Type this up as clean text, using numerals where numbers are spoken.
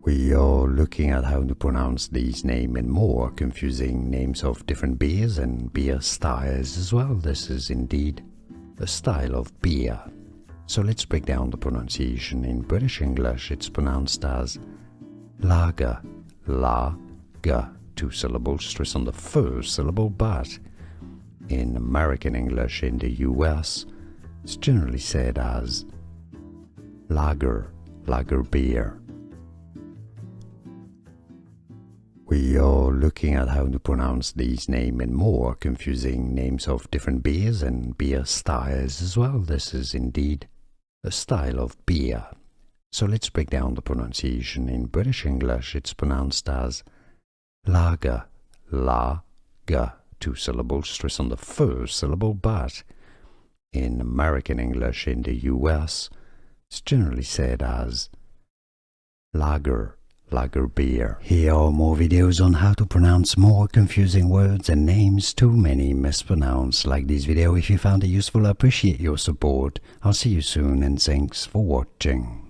We are looking at how to pronounce these names and more confusing names of different beers and beer styles as well. This is indeed a style of beer. So let's break down the pronunciation. In British English, it's pronounced as lager, la-ga, 2 syllables, stress on the first syllable, but in American English in the US, it's generally said as lager, lager beer. We are looking at how to pronounce these names and more confusing names of different beers and beer styles as well. This is indeed a style of beer. So let's break down the pronunciation. In British English, it's pronounced as lager, la-ga, 2 syllables, stress on the first syllable, but in American English in the US, it's generally said as lager, lager beer. Here are more videos on how to pronounce more confusing words and names too many mispronounced. Like this video if you found it useful. I appreciate your support. I'll see you soon and thanks for watching.